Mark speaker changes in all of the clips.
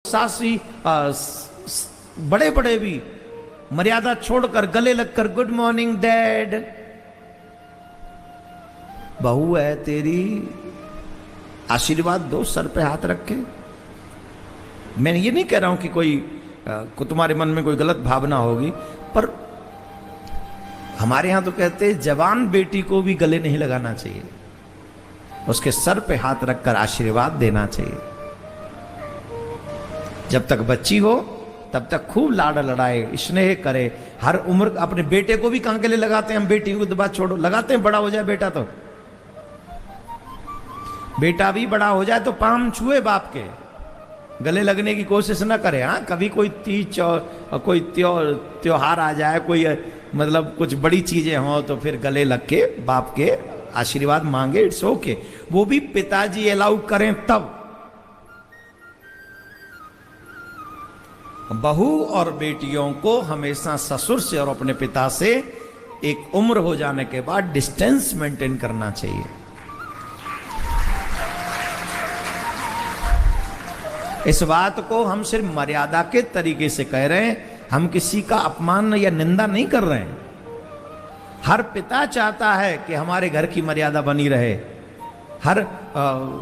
Speaker 1: सासी बड़े बड़े भी मर्यादा छोड़कर गले लगकर गुड मॉर्निंग डैड, बहू है तेरी, आशीर्वाद दो, सर पे हाथ रख के। मैं ये नहीं कह रहा हूं कि कोई तुम्हारे मन में कोई गलत भावना होगी, पर हमारे यहां तो कहते हैं जवान बेटी को भी गले नहीं लगाना चाहिए, उसके सर पे हाथ रखकर आशीर्वाद देना चाहिए। जब तक बच्ची हो तब तक खूब लाड़ लड़ाए, स्नेह करे। हर उम्र अपने बेटे को भी कहां के लिए लगाते हैं हम, बेटी को तो बात छोड़ो, लगाते हैं बड़ा हो जाए बेटा, तो बेटा भी बड़ा हो जाए तो पाम छुए बाप के, गले लगने की कोशिश ना करे। हाँ, कभी कोई तीज कोई त्योहार आ जाए, कोई मतलब कुछ बड़ी चीजें हों तो फिर गले लग के बाप के आशीर्वाद मांगे, इट्स ओके, वो भी पिताजी अलाउ करें तब। बहू और बेटियों को हमेशा ससुर से और अपने पिता से एक उम्र हो जाने के बाद डिस्टेंस मेंटेन करना चाहिए। इस बात को हम सिर्फ मर्यादा के तरीके से कह रहे हैं, हम किसी का अपमान या निंदा नहीं कर रहे हैं। हर पिता चाहता है कि हमारे घर की मर्यादा बनी रहे, हर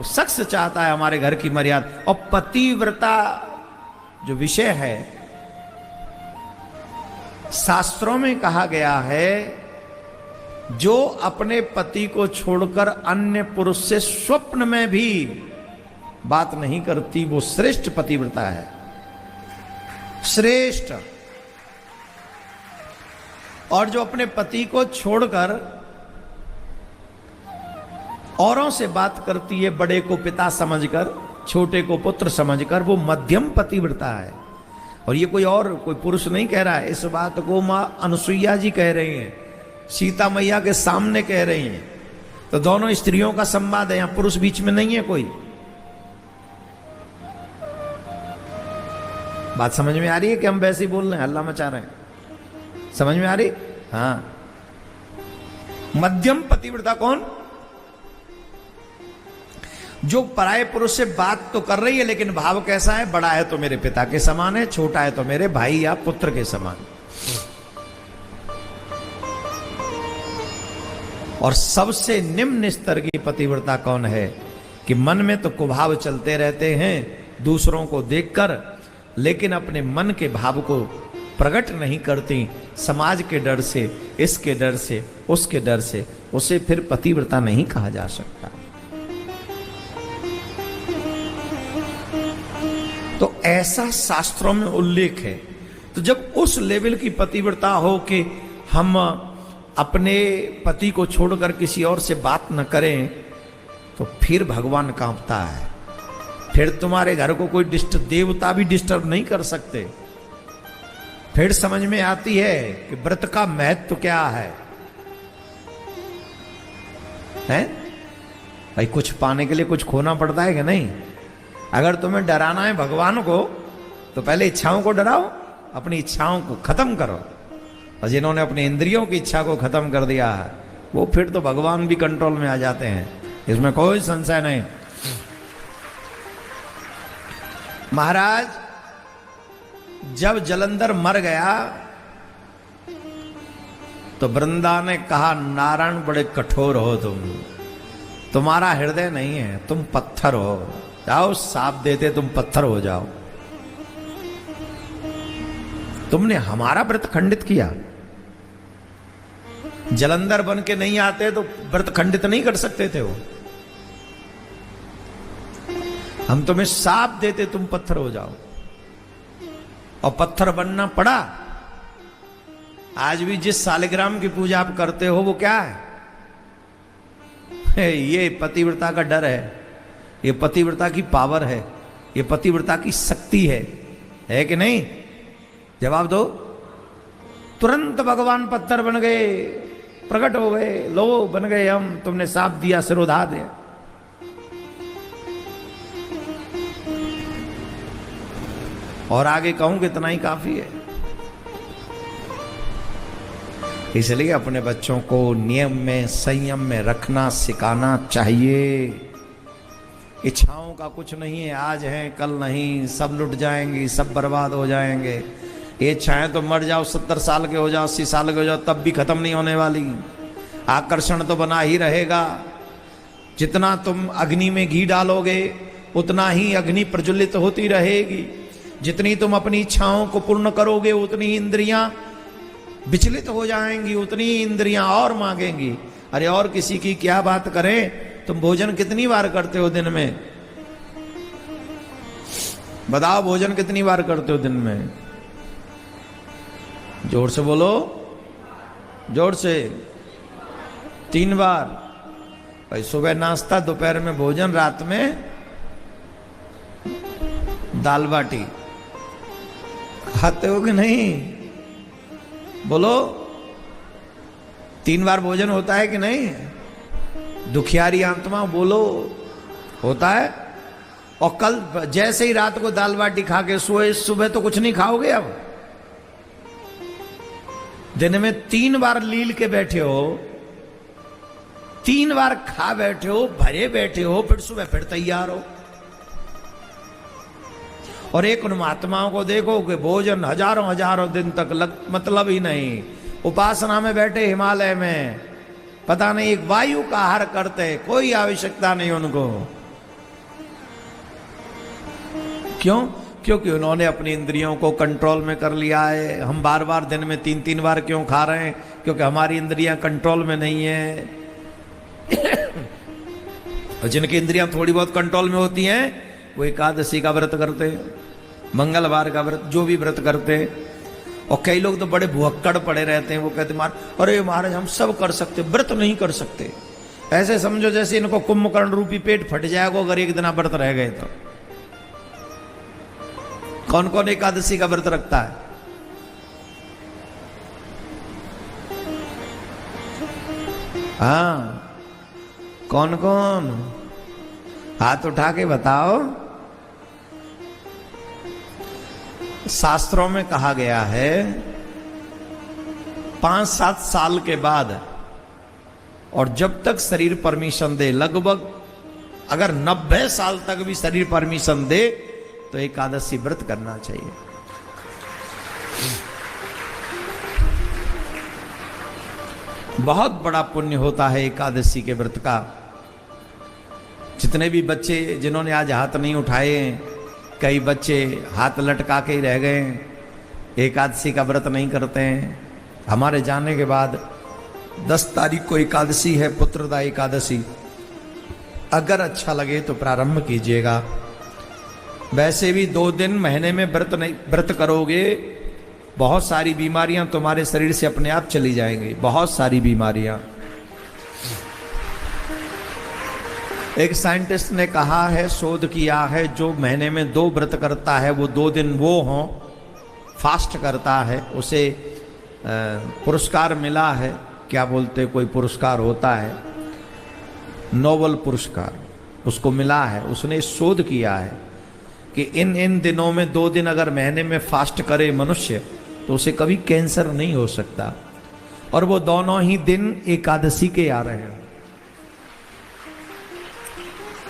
Speaker 1: शख्स चाहता है हमारे घर की मर्यादा। और पतिव्रता जो विषय है, शास्त्रों में कहा गया है, जो अपने पति को छोड़कर अन्य पुरुष से स्वप्न में भी बात नहीं करती, वो श्रेष्ठ पतिव्रता है, श्रेष्ठ। और जो अपने पति को छोड़कर औरों से बात करती है, बड़े को पिता समझकर, छोटे को पुत्र समझकर, वो मध्यम पतिव्रता है। और ये कोई पुरुष नहीं कह रहा है, इस बात को मां अनुसुईया जी कह रही हैं, सीता मैया के सामने कह रही हैं। तो दोनों स्त्रियों का संवाद है, यहां पुरुष बीच में नहीं है कोई। बात समझ में आ रही है कि हम वैसे ही बोल रहे हैं, हल्ला मचा रहे हैं? समझ में आ रही? हाँ। मध्यम पतिव्रता कौन? जो पराये पुरुष से बात तो कर रही है, लेकिन भाव कैसा है? बड़ा है तो मेरे पिता के समान है, छोटा है तो मेरे भाई या पुत्र के समान। और सबसे निम्न स्तर की पतिव्रता कौन है? कि मन में तो कुभाव चलते रहते हैं दूसरों को देखकर, लेकिन अपने मन के भाव को प्रकट नहीं करती, समाज के डर से, इसके डर से, उसके डर से, उसे फिर पतिव्रता नहीं कहा जा सकता। तो ऐसा शास्त्रों में उल्लेख है। तो जब उस लेवल की पतिव्रता हो कि हम अपने पति को छोड़कर किसी और से बात न करें, तो फिर भगवान कांपता है, फिर तुम्हारे घर को कोई देवता भी डिस्टर्ब नहीं कर सकते। फिर समझ में आती है कि व्रत का महत्व क्या है? हैं? भाई, कुछ पाने के लिए कुछ खोना पड़ता है कि नहीं? अगर तुम्हें डराना है भगवान को, तो पहले इच्छाओं को डराओ, अपनी इच्छाओं को खत्म करो। और जिन्होंने अपनी इंद्रियों की इच्छा को खत्म कर दिया है, वो फिर तो भगवान भी कंट्रोल में आ जाते हैं, इसमें कोई संशय नहीं। महाराज, जब जलंधर मर गया तो वृंदा ने कहा, नारायण बड़े कठोर हो तुम, तुम्हारा हृदय नहीं है, तुम पत्थर हो, जाओ साप देते तुम पत्थर हो जाओ। तुमने हमारा व्रत खंडित किया, जलंधर बन के नहीं आते तो व्रत खंडित नहीं कर सकते थे वो। हम तुम्हें साप देते तुम पत्थर हो जाओ, और पत्थर बनना पड़ा। आज भी जिस सालिग्राम की पूजा आप करते हो, वो क्या है? ये पतिव्रता का डर है, ये पतिव्रता की पावर है, ये पतिव्रता की शक्ति है कि नहीं? जवाब दो। तुरंत भगवान पत्थर बन गए, प्रकट हो गए, लो बन गए हम, तुमने साप दिया, सिरोधा दिया। और आगे कहूं कितना ही काफी है। इसलिए अपने बच्चों को नियम में, संयम में रखना सिखाना चाहिए। इच्छाओं का कुछ नहीं है, आज है कल नहीं, सब लुट जाएंगी, सब बर्बाद हो जाएंगे। ये इच्छाएं तो मर जाओ, 70 साल के हो जाओ, 80 साल के हो जाओ, तब भी खत्म नहीं होने वाली। आकर्षण तो बना ही रहेगा। जितना तुम अग्नि में घी डालोगे उतना ही अग्नि प्रज्वलित होती रहेगी। जितनी तुम अपनी इच्छाओं को पूर्ण करोगे उतनी ही इंद्रियां विचलित हो जाएंगी, उतनी ही इंद्रियां और मांगेंगी। अरे और किसी की क्या बात करें, तुम भोजन कितनी बार करते हो दिन में? बताओ, भोजन कितनी बार करते हो दिन में? जोर से बोलो, जोर से। 3 बार। भाई सुबह नाश्ता, दोपहर में भोजन, रात में दाल बाटी। खाते हो कि नहीं? बोलो, 3 बार भोजन होता है कि नहीं? दुखियारी आत्मा बोलो, होता है। और कल जैसे ही रात को दाल बाटी खा के सोए, सुबह तो कुछ नहीं खाओगे। अब दिन में 3 बार लील के बैठे हो, 3 बार खा बैठे हो, भरे बैठे हो, फिर सुबह फिर तैयार हो। और एक उन महात्माओं को देखो कि भोजन हजारों हजारों दिन तक मतलब ही नहीं, उपासना में बैठे हिमालय में, पता नहीं एक वायु का आहार करते, कोई आवश्यकता नहीं उनको। क्यों? क्योंकि उन्होंने अपनी इंद्रियों को कंट्रोल में कर लिया है। हम बार बार दिन में 3-3 बार क्यों खा रहे हैं? क्योंकि हमारी इंद्रियां कंट्रोल में नहीं है। और जिनकी इंद्रियां थोड़ी बहुत कंट्रोल में होती हैं वो एकादशी का व्रत करते, मंगलवार का व्रत, जो भी व्रत करते। और कई लोग तो बड़े भुक्कड़ पड़े रहते हैं, वो कहते अरे महाराज हम सब कर सकते, व्रत नहीं कर सकते। ऐसे समझो जैसे इनको कुंभकर्ण रूपी पेट फट जाएगा अगर एक दिन व्रत रह गए तो। कौन कौन एकादशी का व्रत रखता है? हाँ, कौन कौन? हाथ उठा के बताओ। शास्त्रों में कहा गया है 5-7 साल के बाद, और जब तक शरीर परमिशन दे, लगभग अगर 90 साल तक भी शरीर परमिशन दे तो एकादशी व्रत करना चाहिए। बहुत बड़ा पुण्य होता है एकादशी के व्रत का। जितने भी बच्चे जिन्होंने आज हाथ नहीं उठाए, कई बच्चे हाथ लटका के ही रह गए, एकादशी का व्रत नहीं करते हैं। हमारे जाने के बाद 10 तारीख को एकादशी है, पुत्रदा एकादशी। अगर अच्छा लगे तो प्रारंभ कीजिएगा। वैसे भी 2 दिन महीने में व्रत करोगे, बहुत सारी बीमारियां तुम्हारे शरीर से अपने आप चली जाएंगी, बहुत सारी बीमारियां। एक साइंटिस्ट ने कहा है, शोध किया है, जो महीने में 2 व्रत करता है, वो 2 दिन वो हो फास्ट करता है, उसे पुरस्कार मिला है। क्या बोलते, कोई पुरस्कार होता है, नोबेल पुरस्कार उसको मिला है। उसने शोध किया है कि इन दिनों में 2 दिन अगर महीने में फास्ट करे मनुष्य तो उसे कभी कैंसर नहीं हो सकता। और वो दोनों ही दिन एकादशी के आ रहे हैं।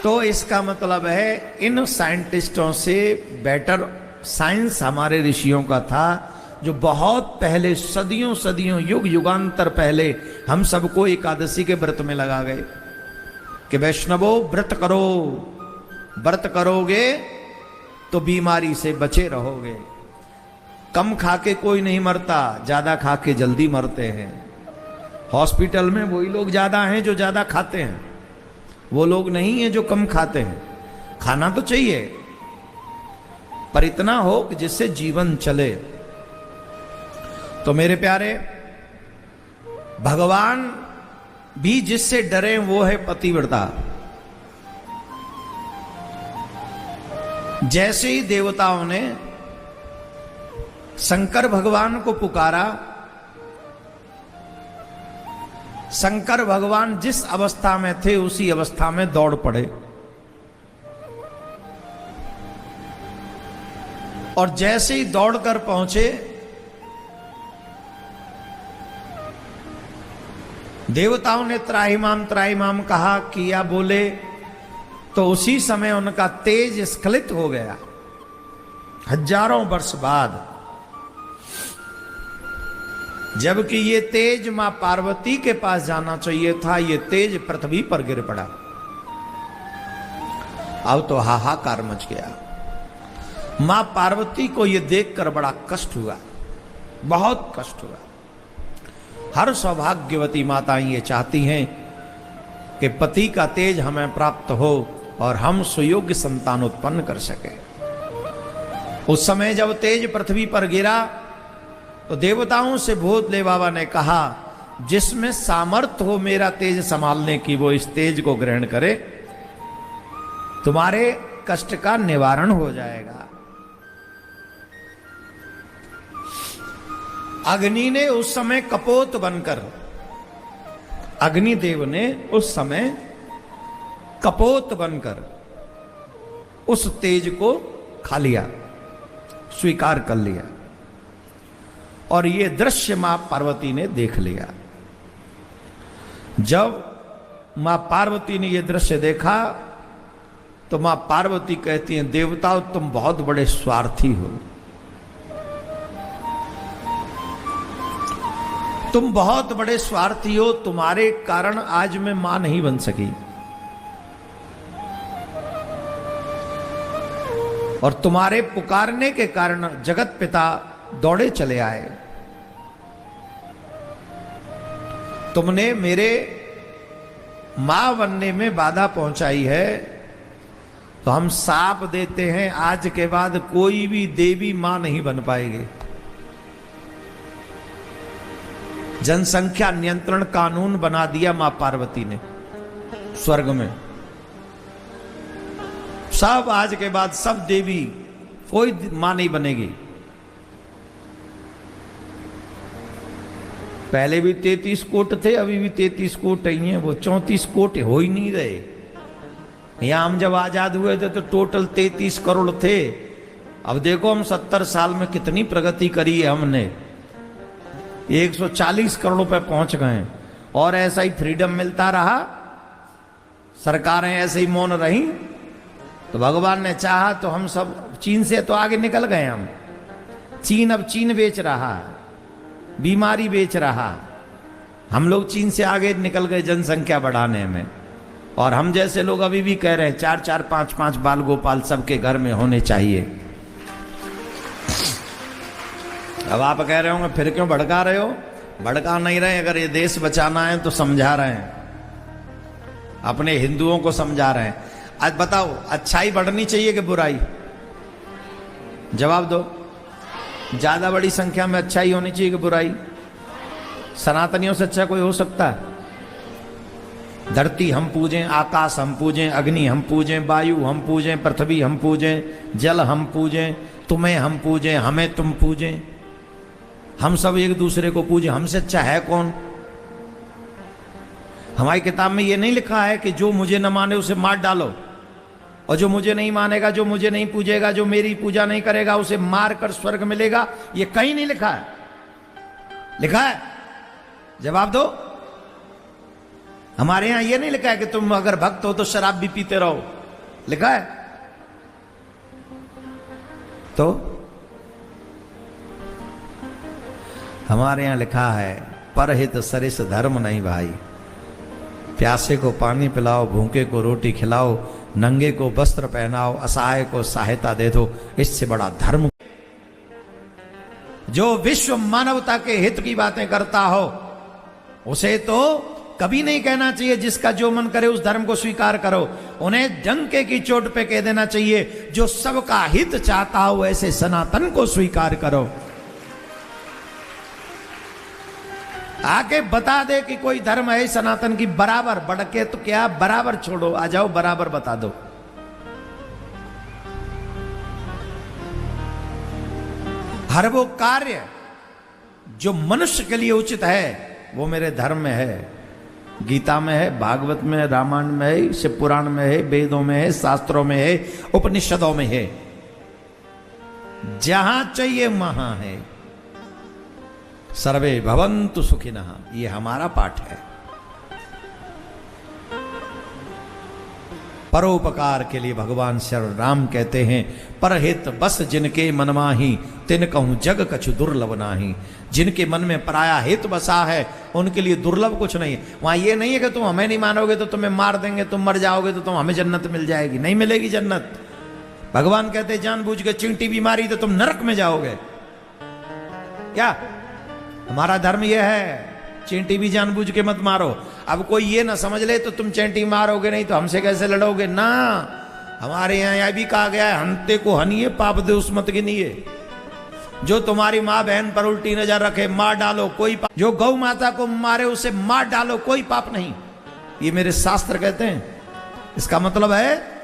Speaker 1: तो इसका मतलब है इन साइंटिस्टों से बेटर साइंस हमारे ऋषियों का था, जो बहुत पहले, सदियों सदियों, युग युगांतर पहले हम सबको एकादशी के व्रत में लगा गए कि वैष्णवो व्रत करो, व्रत करोगे तो बीमारी से बचे रहोगे। कम खा के कोई नहीं मरता, ज्यादा खा के जल्दी मरते हैं। हॉस्पिटल में वही लोग ज्यादा हैं जो ज्यादा खाते हैं, वो लोग नहीं हैं जो कम खाते हैं। खाना तो चाहिए पर इतना हो कि जिससे जीवन चले। तो मेरे प्यारे, भगवान भी जिससे डरे वो है पतिव्रता। जैसे ही देवताओं ने शंकर भगवान को पुकारा, शंकर भगवान जिस अवस्था में थे उसी अवस्था में दौड़ पड़े। और जैसे ही दौड़कर पहुंचे, देवताओं ने त्राहिमाम त्राहिमाम कहा, किया, बोले तो उसी समय उनका तेज स्खलित हो गया। हजारों वर्ष बाद जबकि ये तेज मां पार्वती के पास जाना चाहिए था, ये तेज पृथ्वी पर गिर पड़ा। अब तो हाहाकार मच गया। मां पार्वती को यह देखकर बड़ा कष्ट हुआ, बहुत कष्ट हुआ। हर सौभाग्यवती माताएं ये चाहती हैं कि पति का तेज हमें प्राप्त हो और हम सुयोग्य संतान उत्पन्न कर सके। उस समय जब तेज पृथ्वी पर गिरा तो देवताओं से भोले बाबा ने कहा, जिसमें सामर्थ्य हो मेरा तेज संभालने की वो इस तेज को ग्रहण करे, तुम्हारे कष्ट का निवारण हो जाएगा। अग्नि ने उस समय कपोत बनकर, अग्निदेव ने उस समय कपोत बनकर उस तेज को खा लिया, स्वीकार कर लिया। और ये दृश्य मां पार्वती ने देख लिया। जब मां पार्वती ने यह दृश्य देखा तो मां पार्वती कहती हैं, देवताओं तुम बहुत बड़े स्वार्थी हो, तुम बहुत बड़े स्वार्थी हो, तुम्हारे कारण आज मैं मां नहीं बन सकी और तुम्हारे पुकारने के कारण जगत पिता दौड़े चले आए। तुमने मेरे मां बनने में बाधा पहुंचाई है, तो हम साप देते हैं आज के बाद कोई भी देवी मां नहीं बन पाएगी। जनसंख्या नियंत्रण कानून बना दिया मां पार्वती ने स्वर्ग में। सब आज के बाद सब देवी, कोई मां नहीं बनेगी। पहले भी 33 कोट थे, अभी भी 33 कोट ही हैं, वो 34 कोट हो ही नहीं रहे। यहां हम जब आजाद हुए थे तो टोटल 33 करोड़ थे। अब देखो हम 70 साल में कितनी प्रगति करी है हमने, 140 करोड़ पे पहुंच गए। और ऐसा ही फ्रीडम मिलता रहा, सरकारें ऐसे ही मौन रही, तो भगवान ने चाहा तो हम सब चीन से तो आगे निकल गए हम। चीन अब चीन बेच रहा, बीमारी बेच रहा, हम लोग चीन से आगे निकल गए जनसंख्या बढ़ाने में। और हम जैसे लोग अभी भी कह रहे हैं 4-4, 5-5 बाल गोपाल सबके घर में होने चाहिए। अब आप कह रहे होंगे फिर क्यों भड़का रहे हो? भड़का नहीं रहे, अगर ये देश बचाना है तो समझा रहे हैं, अपने हिंदुओं को समझा रहे हैं। आज बताओ, अच्छाई बढ़नी चाहिए कि बुराई? जवाब दो। ज्यादा बड़ी संख्या में अच्छाई होनी चाहिए कि बुराई? सनातनियों से अच्छा कोई हो सकता है? धरती हम पूजें, आकाश हम पूजें, अग्नि हम पूजें, वायु हम पूजें, पृथ्वी हम पूजें, जल हम पूजें, तुम्हें हम पूजें, हमें तुम पूजें, हम सब एक दूसरे को पूजें, हमसे अच्छा है कौन? हमारी किताब में ये नहीं लिखा है कि जो मुझे न माने उसे मार डालो, और जो मुझे नहीं मानेगा, जो मुझे नहीं पूजेगा, जो मेरी पूजा नहीं करेगा उसे मार कर स्वर्ग मिलेगा। ये कहीं नहीं लिखा है। लिखा है? जवाब दो। हमारे यहां ये नहीं लिखा है कि तुम अगर भक्त हो तो शराब भी पीते रहो। लिखा है? तो हमारे यहां लिखा है परहित सरिस धर्म नहीं भाई। प्यासे को पानी पिलाओ, भूखे को रोटी खिलाओ, नंगे को वस्त्र पहनाओ, असहाय को सहायता दे दो, इससे बड़ा धर्म। जो विश्व मानवता के हित की बातें करता हो उसे तो कभी नहीं कहना चाहिए जिसका जो मन करे उस धर्म को स्वीकार करो। उन्हें डंके की चोट पे कह देना चाहिए जो सबका हित चाहता हो ऐसे सनातन को स्वीकार करो। आके बता दे कि कोई धर्म है सनातन की बराबर, बढ़ के तो क्या बराबर छोड़ो, आ जाओ बराबर बता दो। हर वो कार्य जो मनुष्य के लिए उचित है वो मेरे धर्म में है, गीता में है, भागवत में है, रामायण में है, शिव पुराण में है, वेदों में है, शास्त्रों में है, उपनिषदों में है। जहां चाहिए वहां है। सर्वे भवन्तु सुखिनः, ये हमारा पाठ है। परोपकार के लिए भगवान श्री राम कहते हैं, परहित बस जिनके मन माही, तिन कहूं जग कछु दुर्लभ नाही। जिनके मन में पराया हित बसा है उनके लिए दुर्लभ कुछ नहीं है। वहां ये नहीं है कि तुम हमें नहीं मानोगे तो तुम्हें मार देंगे, तुम मर जाओगे तो तुम हमें जन्नत मिल जाएगी, नहीं मिलेगी जन्नत। भगवान कहते जानबूझ के चींटी बीमारी तो तुम नरक में जाओगे। क्या हमारा धर्म यह है, चींटी भी जानबूझ के मत मारो। अब कोई ये ना समझ ले तो तुम चींटी मारोगे नहीं तो हमसे कैसे लड़ोगे ना। हमारे यहाँ यह भी कहा गया है, हंते को हनिए पाप दे उस मत गिनिए। जो तुम्हारी माँ बहन पर उल्टी नजर रखे मार डालो, कोई पाप। जो गौ माता को मारे उसे मार डालो, कोई पाप नहीं। ये मेरे शास्त्र कहते हैं। इसका मतलब है,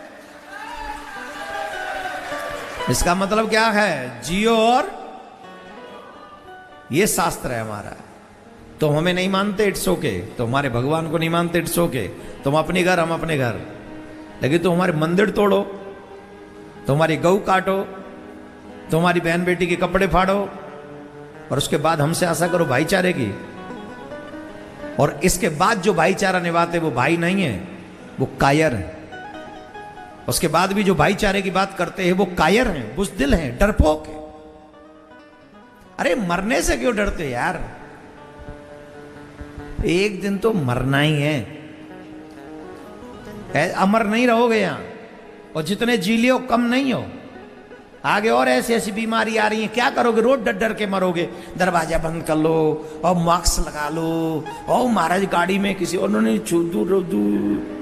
Speaker 1: इसका मतलब क्या है, जियो और ये शास्त्र है हमारा। तुम हमें नहीं मानते, इट्स ओके। तुम हमारे भगवान को नहीं मानते, इट्स ओके। तुम अपने घर, हम अपने घर। लेकिन तुम हमारे मंदिर तोड़ो, तुम्हारी गौ काटो, तुम्हारी बहन बेटी के कपड़े फाड़ो और उसके बाद हमसे आशा करो भाईचारे की। और इसके बाद जो भाईचारा निभाते वो भाई नहीं है, वो कायर है। उसके बाद भी जो भाईचारे की बात करते हैं वो कायर हैं, बुज़दिल हैं, डरपोक हैं। अरे मरने से क्यों डरते यार, एक दिन तो मरना ही है, अमर नहीं रहोगे यहां। और जितने जी लियो कम नहीं हो। आगे और ऐसी ऐसी बीमारी आ रही है, क्या करोगे, रोज डर डर के मरोगे। दरवाजा बंद कर लो और मास्क लगा लो, और महाराज गाड़ी में किसी और ने छू दूर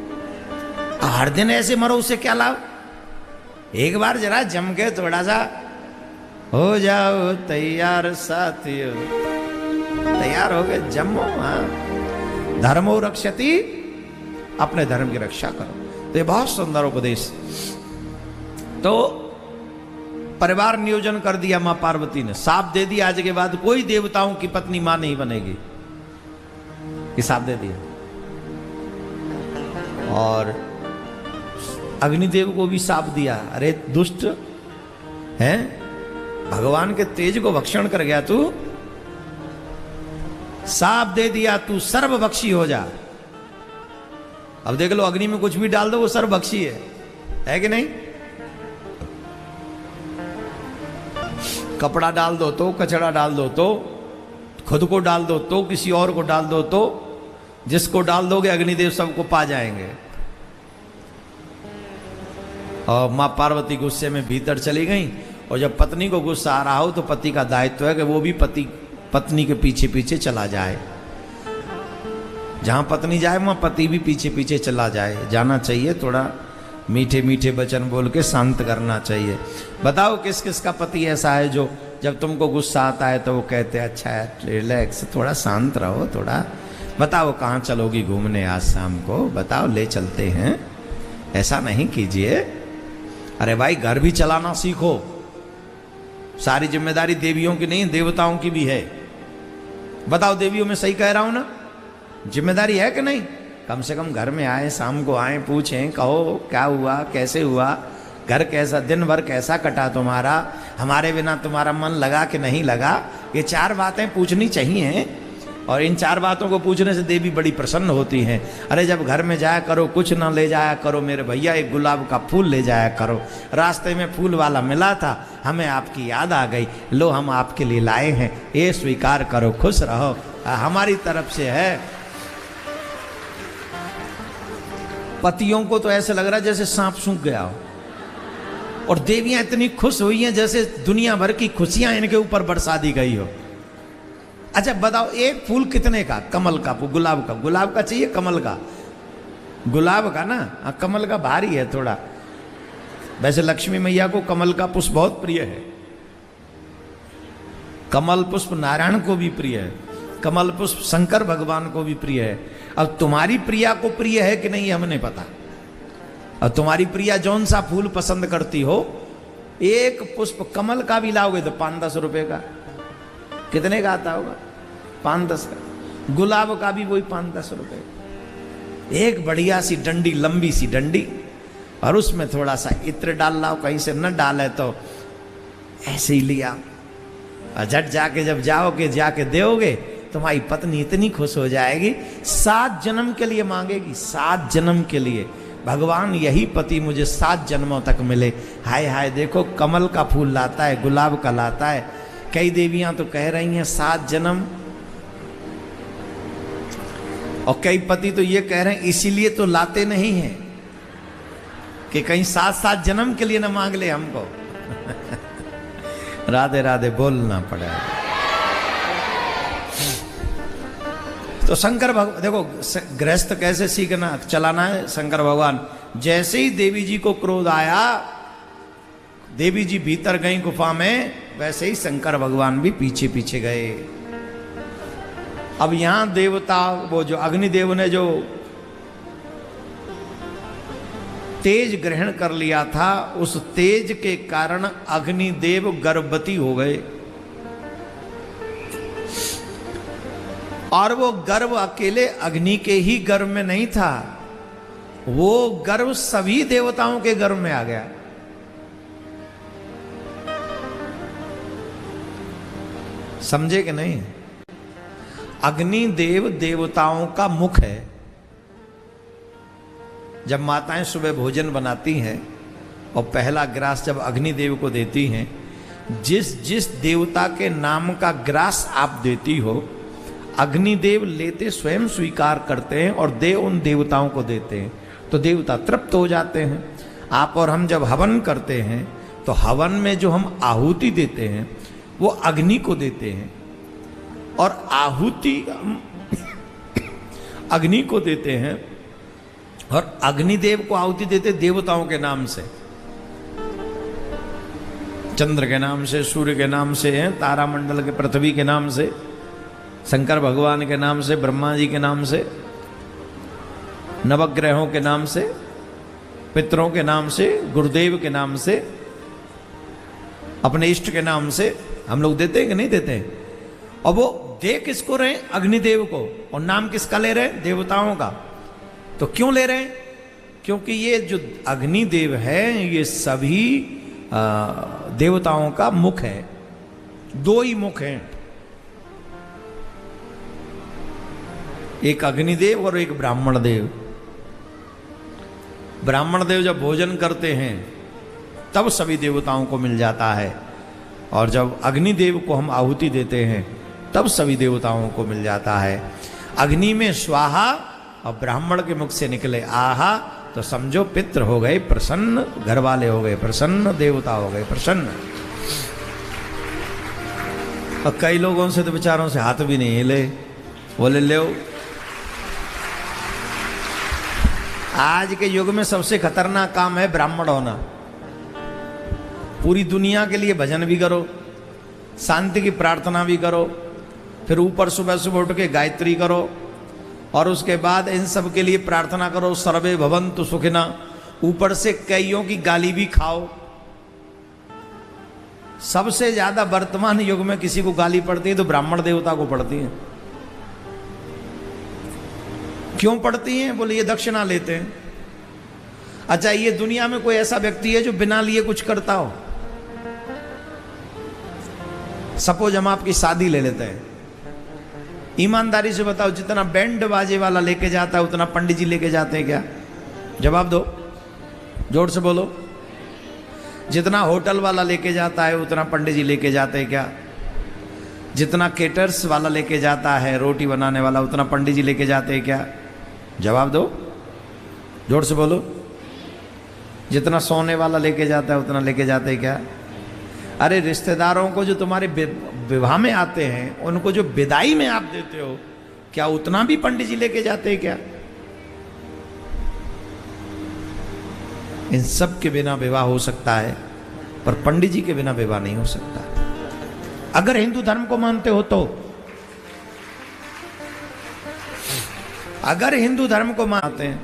Speaker 1: हर दिन ऐसे मरो, उससे क्या लाभ। एक बार जरा जम के थोड़ा सा हो जाओ तैयार साथियों, तैयार हो गए, जमो। हाँ, धर्मो रक्षति, अपने धर्म की रक्षा करो। तो ये बहुत सुंदर उपदेश। तो परिवार नियोजन कर दिया मां पार्वती ने, साफ दे दिया आज के बाद कोई देवताओं की पत्नी मां नहीं बनेगी, ये साफ दे दिया। और अग्निदेव को भी साफ दिया, अरे दुष्ट हैं, भगवान के तेज को भक्षण कर गया तू, साफ दे दिया तू सर्वभक्षी हो जा। अब देख लो, अग्नि में कुछ भी डाल दो वो सर्वभक्षी है कि नहीं। कपड़ा डाल दो तो, कचरा डाल दो तो, खुद को डाल दो तो, किसी और को डाल दो तो, जिसको डाल दोगे अग्निदेव सबको पा जाएंगे। और मां पार्वती गुस्से में भीतर चली गई। और जब पत्नी को गुस्सा आ रहा हो तो पति का दायित्व है कि वो भी पत्नी के पीछे पीछे चला जाए। जहां पत्नी जाए वहां पति भी पीछे पीछे चला जाए, जाना चाहिए। थोड़ा मीठे मीठे वचन बोल के शांत करना चाहिए। बताओ किस किस का पति ऐसा है जो जब तुमको गुस्सा आता है तो वो कहते हैं अच्छा है, रिलैक्स, थोड़ा शांत रहो, थोड़ा बताओ कहाँ चलोगी घूमने आज शाम को, बताओ ले चलते हैं। ऐसा नहीं कीजिए। अरे भाई घर भी चलाना सीखो। सारी जिम्मेदारी देवियों की नहीं, देवताओं की भी है। बताओ देवियों में सही कह रहा हूं ना, जिम्मेदारी है कि नहीं। कम से कम घर में आए, शाम को आए, पूछें, कहो क्या हुआ, कैसे हुआ, घर कैसा, दिन भर कैसा कटा तुम्हारा, हमारे बिना तुम्हारा मन लगा कि नहीं लगा। ये 4 बातें पूछनी चाहिए। और इन 4 बातों को पूछने से देवी बड़ी प्रसन्न होती हैं। अरे जब घर में जाया करो कुछ ना ले जाया करो मेरे भैया, एक गुलाब का फूल ले जाया करो। रास्ते में फूल वाला मिला था, हमें आपकी याद आ गई, लो हम आपके लिए लाए हैं, ये स्वीकार करो, खुश रहो, हमारी तरफ से है। पतियों को तो ऐसे लग रहा है जैसे सांप सूख गया हो, और देवियां इतनी खुश हुई हैं जैसे दुनिया भर की खुशियां इनके ऊपर बरसा दी गई हो। अच्छा बताओ, एक फूल कितने का, कमल का, गुलाब का, गुलाब का चाहिए, कमल का, गुलाब का ना, कमल का भारी है थोड़ा। वैसे लक्ष्मी मैया को कमल का पुष्प बहुत प्रिय है। कमल पुष्प नारायण को भी प्रिय है, कमल पुष्प शंकर भगवान को भी प्रिय है। अब तुम्हारी प्रिया को प्रिय है कि नहीं हमें नहीं पता। अब तुम्हारी प्रिया जौन सा फूल पसंद करती हो, एक पुष्प कमल का भी लाओगे तो 5-10 रुपए का, कितने का आता होगा, 5-10 का। गुलाब का भी वही 5-10 रुपए। एक बढ़िया सी डंडी, लंबी सी डंडी, और उसमें थोड़ा सा इत्र डाल लाओ, कहीं से न डाले तो ऐसे ही लिया, और झट जाके जब जाओगे, जाके दोगे, तुम्हारी पत्नी इतनी खुश हो जाएगी, 7 जन्म के लिए मांगेगी, 7 जन्म के लिए। भगवान यही पति मुझे 7 जन्मों तक मिले। हाय हाय, देखो कमल का फूल लाता है, गुलाब का लाता है। कई देवियां तो कह रही हैं 7 जन्म, और कई पति तो ये कह रहे हैं इसीलिए तो लाते नहीं हैं कि कहीं 7-7 जन्म के लिए न मांग ले हमको। राधे राधे बोलना पड़ेगा। तो शंकर भगवान देखो गृहस्थ कैसे सीखना चलाना है। शंकर भगवान जैसे ही देवी जी को क्रोध आया, देवी जी भीतर गई गुफा में, वैसे ही शंकर भगवान भी पीछे पीछे गए। अब यहां देवता, वो जो अग्निदेव ने जो तेज ग्रहण कर लिया था, उस तेज के कारण अग्निदेव गर्भवती हो गए। और वो गर्भ अकेले अग्नि के ही गर्भ में नहीं था, वो गर्भ सभी देवताओं के गर्भ में आ गया। समझे कि नहीं? अग्निदेव देवताओं का मुख है। जब माताएं सुबह भोजन बनाती हैं और पहला ग्रास जब अग्निदेव को देती हैं, जिस जिस देवता के नाम का ग्रास आप देती हो, अग्निदेव लेते स्वयं स्वीकार करते हैं और दे उन देवताओं को देते हैं, तो देवता तृप्त हो जाते हैं। आप और हम जब हवन करते हैं तो हवन में जो हम आहुति देते हैं वो अग्नि को देते हैं, और आहुति अग्नि को देते हैं, और अग्निदेव को आहुति देते देवताओं के नाम से, चंद्र के नाम से, सूर्य के नाम से, तारामंडल के, पृथ्वी के नाम से, शंकर भगवान के नाम से, ब्रह्मा जी के नाम से, नवग्रहों के नाम से, पितरों के नाम से, गुरुदेव के नाम से, अपने इष्ट के नाम से हम लोग देते हैं कि नहीं देते हैं? और वो दे किसको रहे? अग्निदेव को। और नाम किसका ले रहे? देवताओं का। तो क्यों ले रहे हैं? क्योंकि ये जो अग्निदेव है ये सभी देवताओं का मुख है। 2 ही मुख हैं, एक अग्निदेव और एक ब्राह्मण देव। ब्राह्मण देव जब भोजन करते हैं तब सभी देवताओं को मिल जाता है, और जब अग्निदेव को हम आहुति देते हैं तब सभी देवताओं को मिल जाता है। अग्नि में स्वाहा और ब्राह्मण के मुख से निकले आहा, तो समझो पितृ हो गए प्रसन्न, घर वाले हो गए प्रसन्न, देवता हो गए प्रसन्न। और कई लोगों से तो बेचारों से हाथ भी नहीं हिले, बोले ले। आज के युग में सबसे खतरनाक काम है ब्राह्मण होना। पूरी दुनिया के लिए भजन भी करो, शांति की प्रार्थना भी करो, फिर ऊपर सुबह सुबह उठ के गायत्री करो, और उसके बाद इन सब के लिए प्रार्थना करो सर्वे भवन्तु सुखिना, ऊपर से कईयों की गाली भी खाओ। सबसे ज्यादा वर्तमान युग में किसी को गाली पड़ती है तो ब्राह्मण देवता को पड़ती है। क्यों पड़ती हैं? बोले ये दक्षिणा लेते हैं। अच्छा, ये दुनिया में कोई ऐसा व्यक्ति है जो बिना लिए कुछ करता हो? सपोज हम आपकी शादी ले लेते हैं, ईमानदारी से बताओ जितना बैंड बाजे वाला लेके जाता है उतना पंडित जी लेके जाते हैं क्या? जवाब दो, जोर से बोलो। जितना होटल वाला लेके जाता है उतना पंडित जी लेके जाते हैं क्या? जितना केटर्स वाला लेके जाता है, रोटी बनाने वाला, उतना पंडित जी लेके जाते हैं क्या? जवाब दो, जोर से बोलो। जितना सोने वाला लेके जाता है उतना लेके जाते हैं क्या? अरे रिश्तेदारों को जो तुम्हारे विवाह में आते हैं उनको जो विदाई में आप देते हो, क्या उतना भी पंडित जी लेके जाते हैं क्या? इन सब के बिना विवाह हो सकता है, पर पंडित जी के बिना विवाह नहीं हो सकता। अगर हिंदू धर्म को मानते हो तो, अगर हिंदू धर्म को मानते हैं,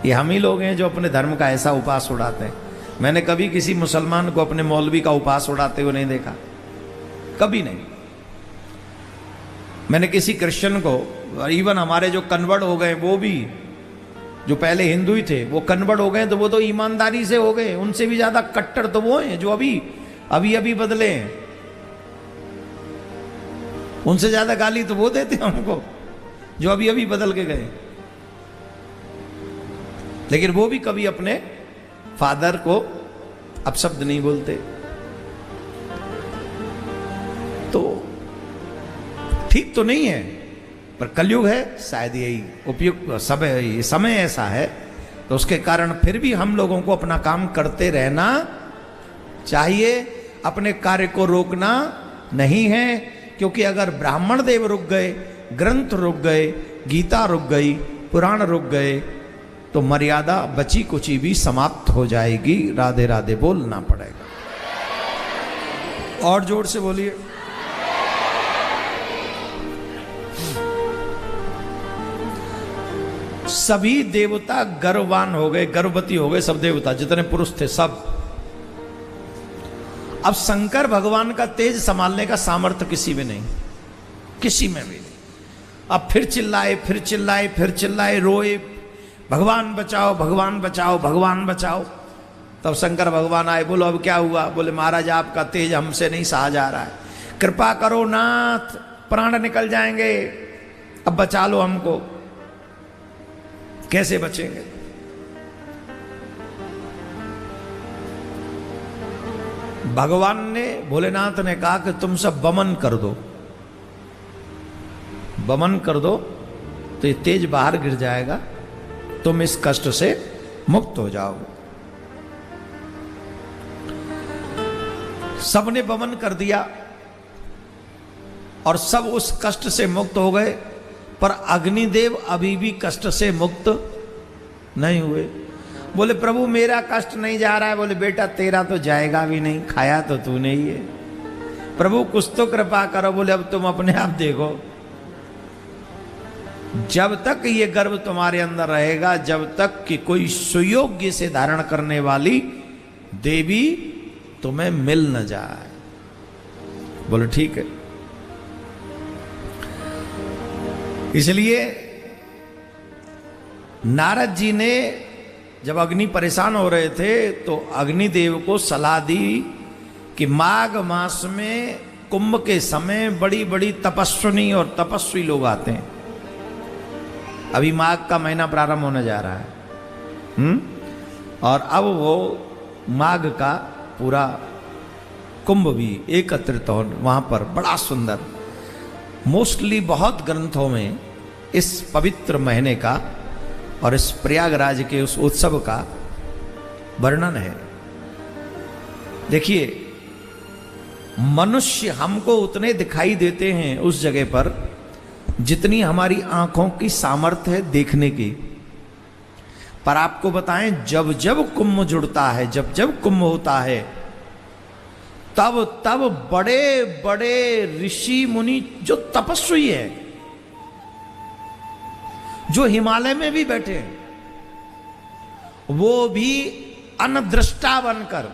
Speaker 1: ये हम ही लोग हैं जो अपने धर्म का ऐसा उपास उड़ाते हैं। मैंने कभी किसी मुसलमान को अपने मौलवी का उपास उड़ाते हुए नहीं देखा, कभी नहीं। मैंने किसी क्रिश्चियन को, इवन हमारे जो कन्वर्ट हो गए वो भी, जो पहले हिंदू ही थे वो कन्वर्ट हो गए, तो वो तो ईमानदारी से हो गए। उनसे भी ज्यादा कट्टर तो वो हैं जो अभी बदले हैं। उनसे ज्यादा गाली तो वो देते हमको जो अभी बदल के गए। लेकिन वो भी कभी अपने फादर को अपशब्द नहीं बोलते। तो ठीक तो नहीं है, पर कलयुग है, शायद यही उपयुक्त समय ऐसा है, तो उसके कारण फिर भी हम लोगों को अपना काम करते रहना चाहिए। अपने कार्य को रोकना नहीं है, क्योंकि अगर ब्राह्मण देव रुक गए, ग्रंथ रुक गए, गीता रुक गई, पुराण रुक गए, तो मर्यादा बची कुची भी समाप्त हो जाएगी। राधे राधे बोलना पड़ेगा। और जोर से बोलिए। सभी देवता गर्ववान हो गए, गर्भवती हो गए, सब देवता जितने पुरुष थे सब। अब शंकर भगवान का तेज संभालने का सामर्थ्य किसी में नहीं, किसी में भी नहीं। अब फिर चिल्लाए, फिर चिल्लाए, फिर चिल्लाए, रोए, भगवान बचाओ, भगवान बचाओ, भगवान बचाओ। तब शंकर भगवान आए, बोलो अब क्या हुआ? बोले महाराज आपका तेज हमसे नहीं सहा जा रहा है, कृपा करो नाथ, प्राण निकल जाएंगे, अब बचा लो हमको। कैसे बचेंगे? भगवान ने, भोलेनाथ ने कहा कि तुम सब बमन कर दो, बमन कर दो तो ये तेज बाहर गिर जाएगा, तुम इस कष्ट से मुक्त हो जाओगे। सबने बमन कर दिया और सब उस कष्ट से मुक्त हो गए, पर अग्निदेव अभी भी कष्ट से मुक्त नहीं हुए। बोले प्रभु मेरा कष्ट नहीं जा रहा है। बोले बेटा तेरा तो जाएगा भी नहीं, खाया तो तूने ही है, प्रभु कुछ तो कृपा करो। बोले अब तुम अपने आप देखो, जब तक ये गर्भ तुम्हारे अंदर रहेगा, जब तक कि कोई सुयोग्य से धारण करने वाली देवी तुम्हें मिल न जाए। बोले ठीक है। इसलिए नारद जी ने जब अग्नि परेशान हो रहे थे तो अग्निदेव को सलाह दी कि माघ मास में कुंभ के समय बड़ी बड़ी तपस्विनी और तपस्वी लोग आते हैं। अभी माघ का महीना प्रारंभ होने जा रहा है, और अब वो माघ का पूरा कुंभ भी एकत्रित हो वहां पर, बड़ा सुंदर। मोस्टली बहुत ग्रंथों में इस पवित्र महीने का और इस प्रयागराज के उस उत्सव का वर्णन है। देखिए मनुष्य हमको उतने दिखाई देते हैं उस जगह पर जितनी हमारी आंखों की सामर्थ्य है देखने की। पर आपको बताएं, जब जब कुंभ जुड़ता है, जब जब कुंभ होता है, तब तब बड़े बड़े ऋषि मुनि जो तपस्वी है, जो हिमालय में भी बैठे हैं, वो भी अनदृष्टा बनकर,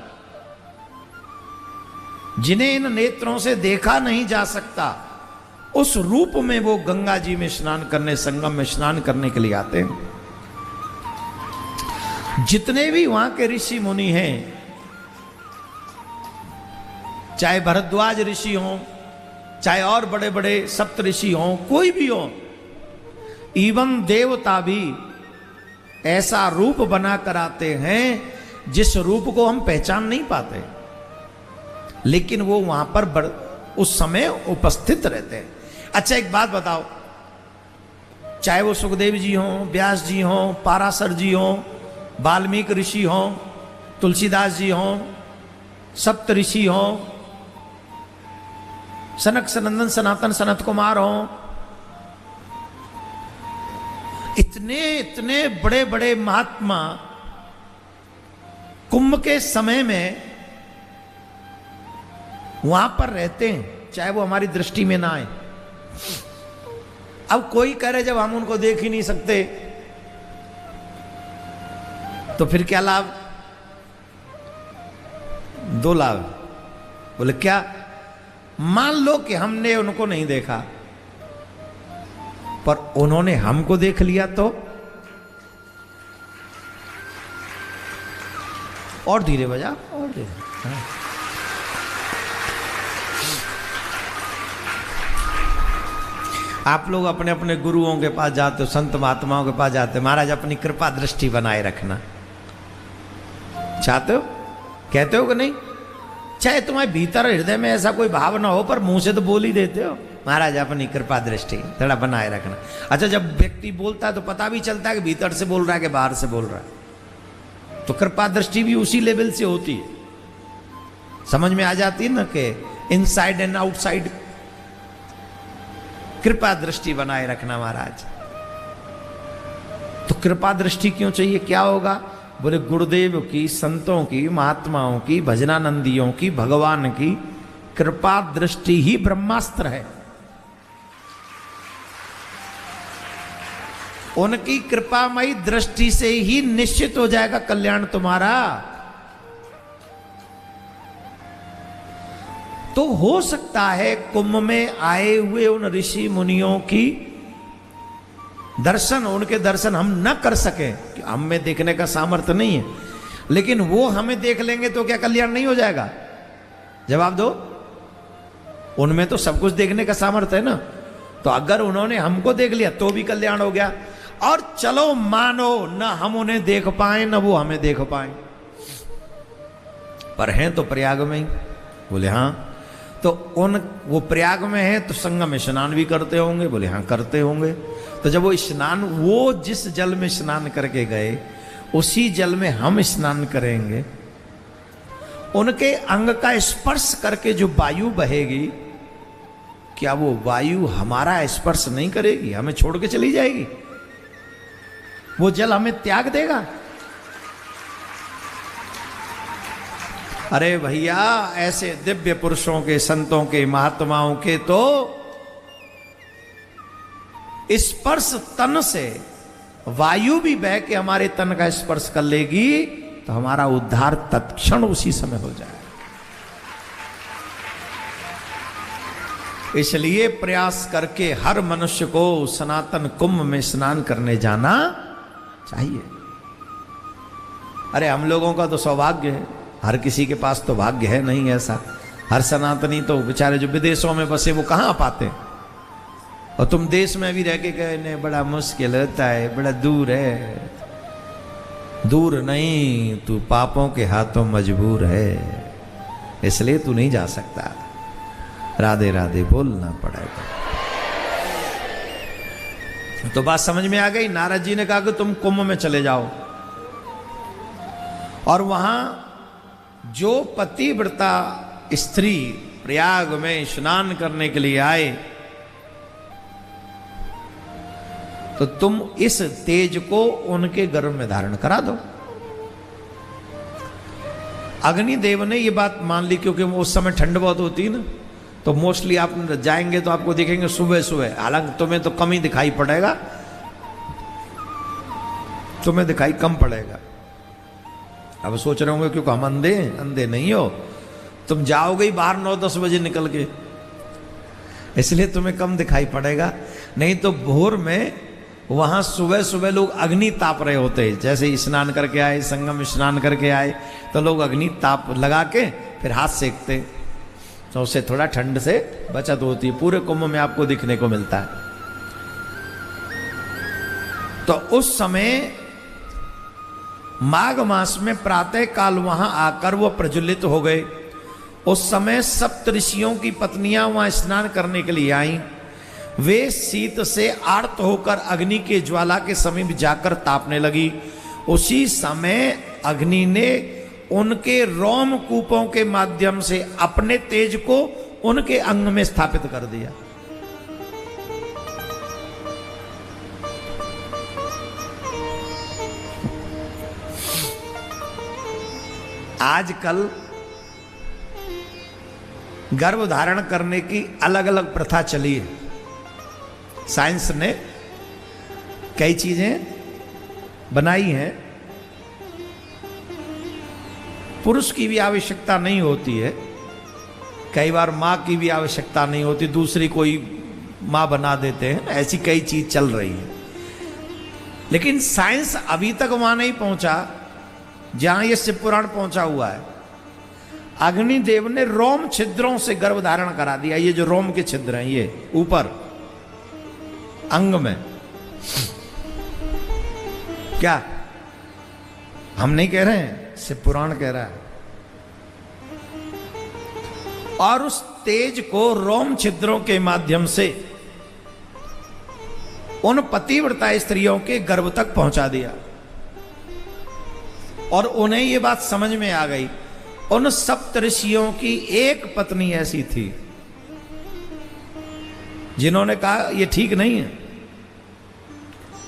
Speaker 1: जिन्हें इन नेत्रों से देखा नहीं जा सकता, उस रूप में वो गंगा जी में स्नान करने, संगम में स्नान करने के लिए आते हैं। जितने भी वहां के ऋषि मुनि हैं, चाहे भरद्वाज ऋषि हों, चाहे और बड़े बड़े सप्त ऋषि हों, कोई भी हो, इवन देवता भी ऐसा रूप बना कर आते हैं जिस रूप को हम पहचान नहीं पाते, लेकिन वो वहां पर उस समय उपस्थित रहते हैं। अच्छा एक बात बताओ, चाहे वो सुखदेव जी हों, व्यास जी हों, पाराशर जी हों, वाल्मीकि ऋषि हों, तुलसीदास जी हों, सप्त ऋषि हों, सनक सनंदन सनातन सनत कुमार हों, इतने इतने बड़े बड़े महात्मा कुंभ के समय में वहां पर रहते हैं, चाहे वो हमारी दृष्टि में ना आए। अब कोई कह रहे जब हम उनको देख ही नहीं सकते तो फिर क्या लाभ? दो लाभ। बोले क्या? मान लो कि हमने उनको नहीं देखा पर उन्होंने हमको देख लिया तो? और धीरे बजा, और धीरे। हाँ। आप लोग अपने अपने गुरुओं के पास जाते हो, संत महात्माओं के पास जाते हो, महाराज अपनी कृपा दृष्टि बनाए रखना चाहते हो, कहते हो कि नहीं? चाहे तुम्हारे भीतर हृदय में ऐसा कोई भाव ना हो, पर मुंह से तो बोल ही देते हो, महाराज अपनी कृपा दृष्टि थोड़ा बनाए रखना। अच्छा, जब व्यक्ति बोलता है तो पता भी चलता है कि भीतर से बोल रहा है कि बाहर से बोल रहा है, तो कृपा दृष्टि भी उसी लेवल से होती है, समझ में आ जाती है ना कि इनसाइड एंड आउटसाइड कृपा दृष्टि बनाए रखना महाराज। तो कृपा दृष्टि क्यों चाहिए, क्या होगा? बोले गुरुदेव की, संतों की, महात्माओं की, भजनानंदियों की, भगवान की कृपा दृष्टि ही ब्रह्मास्त्र है। उनकी कृपामयी दृष्टि से ही निश्चित हो जाएगा कल्याण तुम्हारा। तो हो सकता है कुंभ में आए हुए उन ऋषि मुनियों की दर्शन, उनके दर्शन हम न कर सके, हम में देखने का सामर्थ्य नहीं है, लेकिन वो हमें देख लेंगे तो क्या कल्याण नहीं हो जाएगा? जवाब दो। उनमें तो सब कुछ देखने का सामर्थ्य है ना, तो अगर उन्होंने हमको देख लिया तो भी कल्याण हो गया। और चलो मानो न हम उन्हें देख पाए न वो हमें देख पाए, पर हैं तो प्रयाग में ही। बोले हाँ, तो वो प्रयाग में है तो संगम में स्नान भी करते होंगे? बोले हाँ करते होंगे। तो जब वो स्नान, वो जिस जल में स्नान करके गए उसी जल में हम स्नान करेंगे, उनके अंग का स्पर्श करके जो वायु बहेगी, क्या वो वायु हमारा स्पर्श नहीं करेगी? हमें छोड़ के चली जाएगी? वो जल हमें त्याग देगा? अरे भैया, ऐसे दिव्य पुरुषों के, संतों के, महात्माओं के तो स्पर्श तन से वायु भी बह के हमारे तन का स्पर्श कर लेगी तो हमारा उद्धार तत्क्षण उसी समय हो जाए। इसलिए प्रयास करके हर मनुष्य को सनातन कुंभ में स्नान करने जाना चाहिए। अरे हम लोगों का तो सौभाग्य है, हर किसी के पास तो भाग्य है नहीं ऐसा। हर सनातनी तो बेचारे जो विदेशों में बसे वो कहाँ आ पाते हैं, और तुम देश में भी रह के कहने बड़ा मुश्किल होता है, बड़ा दूर है। दूर नहीं, तू पापों के हाथों मजबूर है, इसलिए तू नहीं जा सकता। राधे राधे बोलना पड़ेगा। तो बात समझ में आ गई। नारद जी ने कहा कि तुम कुंभ में चले जाओ, और वहां जो पतिव्रता स्त्री प्रयाग में स्नान करने के लिए आए, तो तुम इस तेज को उनके गर्भ में धारण करा दो। अग्निदेव ने ये बात मान ली, क्योंकि उस समय ठंड बहुत होती है ना, तो मोस्टली आप जाएंगे तो आपको दिखेंगे सुबह सुबह। हालांकि तुम्हें तो कम ही दिखाई पड़ेगा, तुम्हें दिखाई कम पड़ेगा। अब सोच रहे होंगे क्योंकि हम अंधे अंधे नहीं हो, तुम जाओगे ही बाहर 9-10 बजे निकल के, इसलिए तुम्हें कम दिखाई पड़ेगा। नहीं तो भोर में वहां सुबह सुबह लोग अग्नि ताप रहे होते हैं। जैसे स्नान करके आए, संगम स्नान करके आए, तो लोग अग्नि ताप लगा के फिर हाथ सेकते, तो उससे थोड़ा ठंड से बचत होती है। पूरे कुंभ में आपको दिखने को मिलता है। तो उस समय माघ मास में प्रातः काल वहां आकर वो प्रज्वलित हो गए। उस समय सप्तऋषियों की पत्नियां वहां स्नान करने के लिए आईं। वे शीत से आर्त होकर अग्नि के ज्वाला के समीप जाकर तापने लगी। उसी समय अग्नि ने उनके रोमकूपों के माध्यम से अपने तेज को उनके अंग में स्थापित कर दिया। आजकल गर्भ धारण करने की अलग अलग प्रथा चली है। साइंस ने कई चीजें बनाई हैं। पुरुष की भी आवश्यकता नहीं होती है, कई बार माँ की भी आवश्यकता नहीं होती, दूसरी कोई माँ बना देते हैं। ऐसी कई चीज चल रही है, लेकिन साइंस अभी तक वहां नहीं पहुंचा जहां ये शिव पुराण पहुंचा हुआ है। अग्निदेव ने रोम छिद्रों से गर्भ धारण करा दिया। ये जो रोम के छिद्र हैं, ये ऊपर अंग में। क्या हम नहीं कह रहे हैं, शिव पुराण कह रहा है। और उस तेज को रोम छिद्रों के माध्यम से उन पतिव्रता स्त्रियों के गर्भ तक पहुंचा दिया। और उन्हें यह बात समझ में आ गई, उन सप्त ऋषियों की एक पत्नी ऐसी थी जिन्होंने कहा यह ठीक नहीं है,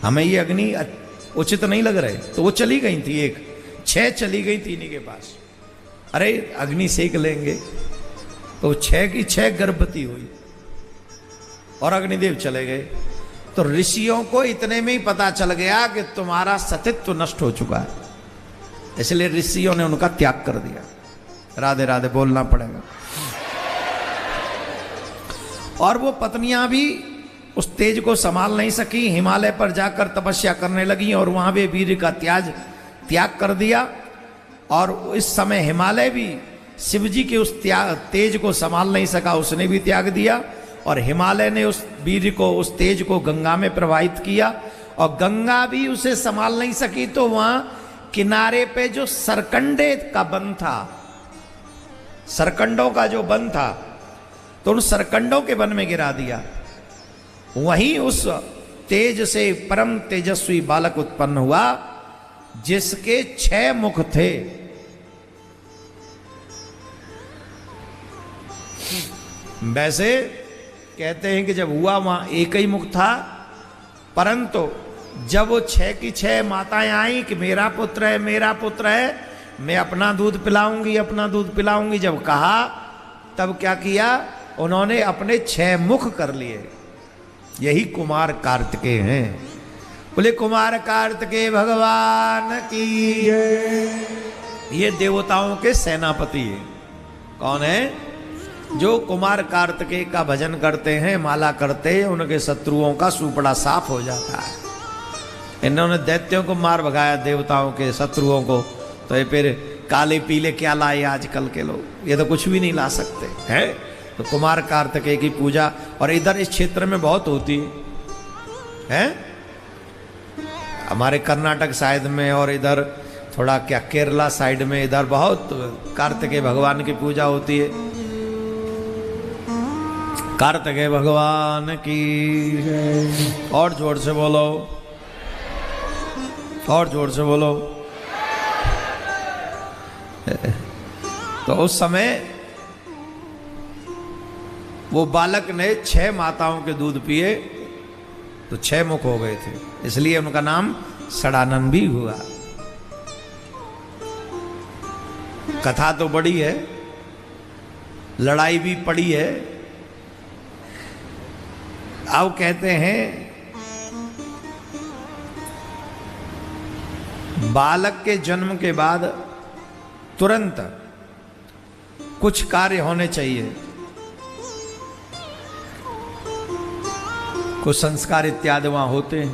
Speaker 1: हमें ये अग्नि उचित नहीं लग रहे। तो वो चली गई थी, 6 चली गई थी इन्हीं के पास। अरे अग्नि सेक लेंगे, तो 6 की 6 गर्भवती हुई और अग्निदेव चले गए। तो ऋषियों को इतने में ही पता चल गया कि तुम्हारा सतीत्व नष्ट हो चुका है, इसलिए ऋषियों ने उनका त्याग कर दिया। राधे राधे बोलना पड़ेगा। और वो पत्नियां भी उस तेज को संभाल नहीं सकी, हिमालय पर जाकर तपस्या करने लगी और वहां भी वीर का त्याग कर दिया। और इस समय हिमालय भी शिव जी के उस तेज को संभाल नहीं सका, उसने भी त्याग दिया। और हिमालय ने उस वीर को, उस तेज को गंगा में प्रवाहित किया और गंगा भी उसे संभाल नहीं सकी। तो वहां किनारे पे जो सरकंडे का वन था, सरकंडों का जो वन था, तो उन सरकंडों के वन में गिरा दिया। वहीं उस तेज से परम तेजस्वी बालक उत्पन्न हुआ जिसके 6 मुख थे। वैसे कहते हैं कि जब हुआ वहां एक ही मुख था, परंतु जब वो 6 की 6 माताएं आई कि मेरा पुत्र है, मेरा पुत्र है, मैं अपना दूध पिलाऊंगी, अपना दूध पिलाऊंगी, जब कहा तब क्या किया उन्होंने, अपने 6 मुख कर लिए। यही कुमार कार्तिकेय हैं। बोले कुमार कार्तिकेय भगवान की जय। ये देवताओं के सेनापति हैं। कौन है? जो कुमार कार्तिकेय का भजन करते हैं, माला करते हैं, उनके शत्रुओं का सुपड़ा साफ हो जाता है। इन्होंने दैत्यों को मार भगाया, देवताओं के शत्रुओं को, तो ये फिर काले पीले क्या लाए आजकल के लोग, ये तो कुछ भी नहीं ला सकते हैं। तो कुमार कार्तिकेय की पूजा और इधर इस क्षेत्र में बहुत होती है, हमारे कर्नाटक साइड में और इधर थोड़ा क्या केरला साइड में, इधर बहुत कार्तिकेय भगवान की पूजा होती है। कार्तिकेय भगवान की और जोर से बोलो, और जोर से बोलो। तो उस समय वो बालक ने 6 माताओं के दूध पिए तो 6 मुख हो गए थे, इसलिए उनका नाम षडानन भी हुआ। कथा तो बड़ी है, लड़ाई भी पड़ी है। अब कहते हैं बालक के जन्म के बाद तुरंत कुछ कार्य होने चाहिए, कुछ संस्कार इत्यादि वहां होते हैं,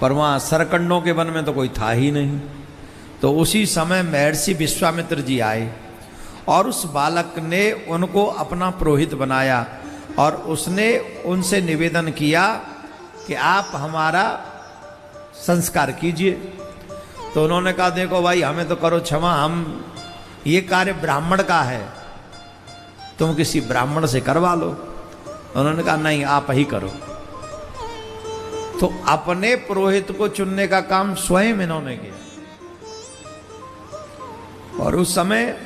Speaker 1: पर वहां सरकंडों के वन में तो कोई था ही नहीं। तो उसी समय महर्षि विश्वामित्र जी आए और उस बालक ने उनको अपना पुरोहित बनाया और उसने उनसे निवेदन किया कि आप हमारा संस्कार कीजिए। तो उन्होंने कहा देखो भाई, हमें तो करो क्षमा, हम ये कार्य ब्राह्मण का है, तुम किसी ब्राह्मण से करवा लो। उन्होंने कहा नहीं, आप ही करो। तो अपने पुरोहित को चुनने का काम स्वयं इन्होंने किया। और उस समय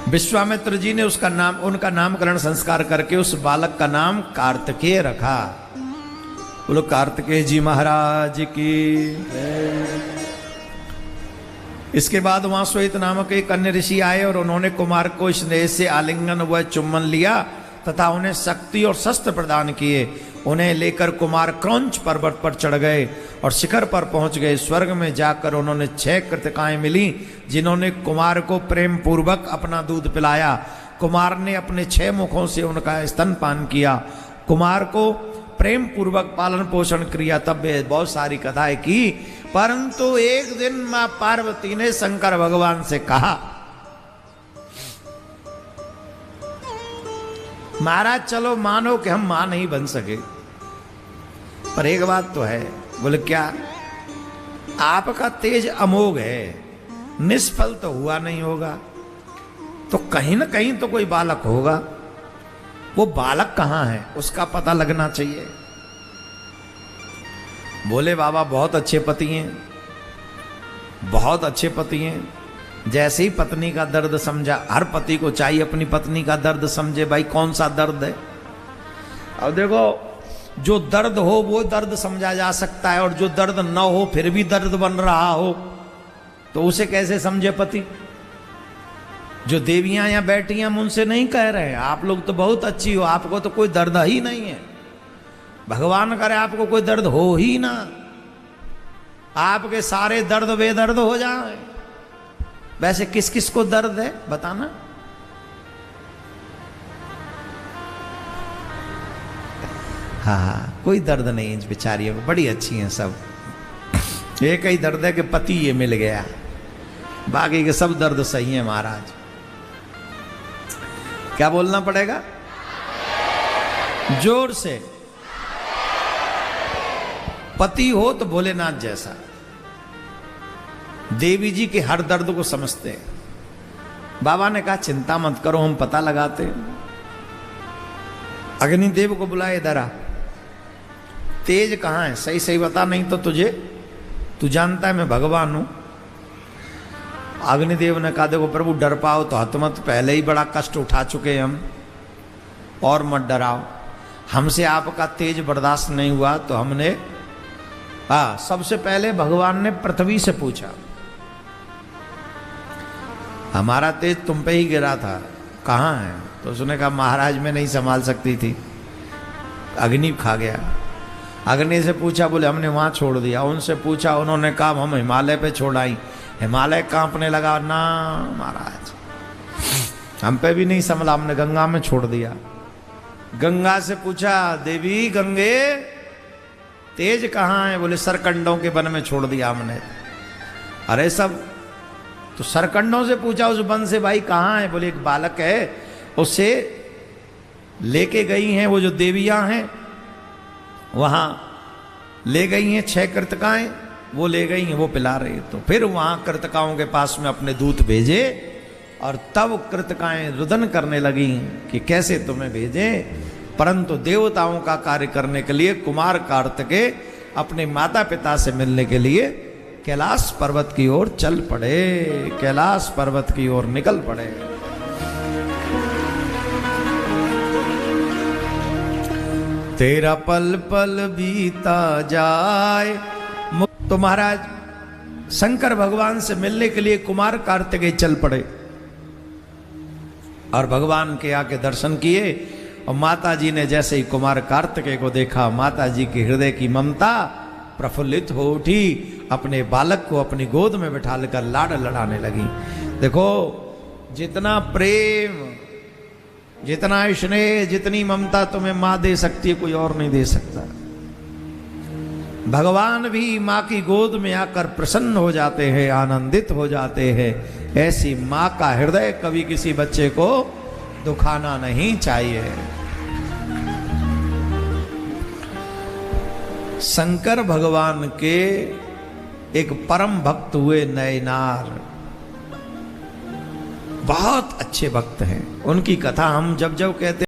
Speaker 1: विश्वामित्र जी ने उनका नामकरण संस्कार करके उस बालक का नाम कार्तिकेय रखा। बोलो कार्तिकेय जी महाराज की। इसके बाद वहां श्वेत नामक एक अन्य ऋषि आए और उन्होंने कुमार को स्नेह से आलिंगन व चुम्बन लिया तथा उन्हें शक्ति और शस्त्र प्रदान किए। उन्हें लेकर कुमार क्रौंच पर्वत पर चढ़ गए और शिखर पर पहुंच गए। स्वर्ग में जाकर उन्होंने 6 कृतिकाएं मिली जिन्होंने कुमार को प्रेम पूर्वक अपना दूध पिलाया। कुमार ने अपने 6 मुखों से उनका स्तनपान किया। कुमार को प्रेम पूर्वक पालन पोषण किया। तब बहुत सारी कथाएं की, परंतु एक दिन मां पार्वती ने शंकर भगवान से कहा महाराज चलो मानो कि हम मां नहीं बन सके, पर एक बात तो है। बोले क्या? आपका तेज अमोघ है, निष्फल तो हुआ नहीं होगा, तो कहीं ना कहीं तो कोई बालक होगा। वो बालक कहां है उसका पता लगना चाहिए। बोले बाबा बहुत अच्छे पति हैं, बहुत अच्छे पति हैं। जैसे ही पत्नी का दर्द समझा, हर पति को चाहिए अपनी पत्नी का दर्द समझे, भाई कौन सा दर्द है। अब देखो, जो दर्द हो वो दर्द समझा जा सकता है, और जो दर्द न हो फिर भी दर्द बन रहा हो तो उसे कैसे समझे पति। जो देवियां या बैठी हैं हम उनसे नहीं कह रहे हैं, आप लोग तो बहुत अच्छी हो, आपको तो कोई दर्द ही नहीं है। भगवान करे आपको कोई दर्द हो ही ना, आपके सारे दर्द बेदर्द हो जाए। वैसे किस किस को दर्द है बताना। हाँ, कोई दर्द नहीं है बेचारियों को, बड़ी अच्छी हैं सब। एक ही दर्द है कि पति ये मिल गया, बाकी के सब दर्द सही है महाराज। क्या बोलना पड़ेगा जोर से? पति हो तो भोलेनाथ जैसा, देवी जी के हर दर्द को समझते हैं। बाबा ने कहा चिंता मत करो, हम पता लगाते हैं। अग्निदेव को बुलाए, इधर आ, तेज कहां है सही सही बता, नहीं तो तुझे, तू जानता है मैं भगवान हूं। अग्निदेव ने कहा देखो प्रभु डर पाओ तो हत मत, पहले ही बड़ा कष्ट उठा चुके हम, और मत डराओ। हमसे आपका तेज बर्दाश्त नहीं हुआ तो हमने, सबसे पहले भगवान ने पृथ्वी से पूछा, हमारा तेज तुम पे ही गिरा था, कहाँ है? तो उसने कहा महाराज मैं नहीं संभाल सकती थी, अग्नि खा गया। अग्नि से पूछा, बोले हमने वहां छोड़ दिया। उनसे पूछा, उन्होंने कहा हम हिमालय पे छोड़ आई। हिमालय कांपने लगा, ना महाराज हम पे भी नहीं संभला, हमने गंगा में छोड़ दिया। गंगा से पूछा, देवी गंगे तेज कहाँ है? बोले सरकंडों के वन में छोड़ दिया हमने। अरे सब, तो सरकंडों से पूछा उस वन से, भाई कहाँ है? बोले एक बालक है, उससे लेके गई हैं वो जो देवियां हैं, वहां ले गई हैं 6 कृतकाएं, वो ले गई हैं, वो पिला रही। तो फिर वहां कृतकाओं के पास में अपने दूत भेजे, और तब कृतकाएं रुदन करने लगी कि कैसे तुम्हें भेजे। परंतु देवताओं का कार्य करने के लिए कुमार कार्तिकेय अपने माता पिता से मिलने के लिए कैलाश पर्वत की ओर चल पड़े, कैलाश पर्वत की ओर निकल पड़े। तेरा पल पल बीता जाए। तो महाराज शंकर भगवान से मिलने के लिए कुमार कार्तिकेय चल पड़े, और भगवान के आके दर्शन किए। और माता जी ने जैसे ही कुमार कार्तिकेय को देखा, माता जी के हृदय की ममता प्रफुल्लित हो उठी, अपने बालक को अपनी गोद में बिठा लेकर लाड लड़ाने लगी। देखो जितना प्रेम, जितना स्नेह, जितनी ममता तुम्हें मां दे सकती है कोई और नहीं दे सकता। भगवान भी मां की गोद में आकर प्रसन्न हो जाते हैं, आनंदित हो जाते हैं। ऐसी मां का हृदय कभी किसी बच्चे को दुखाना नहीं चाहिए। शंकर भगवान के एक परम भक्त हुए नैनार, बहुत अच्छे भक्त हैं। उनकी कथा हम जब जब कहते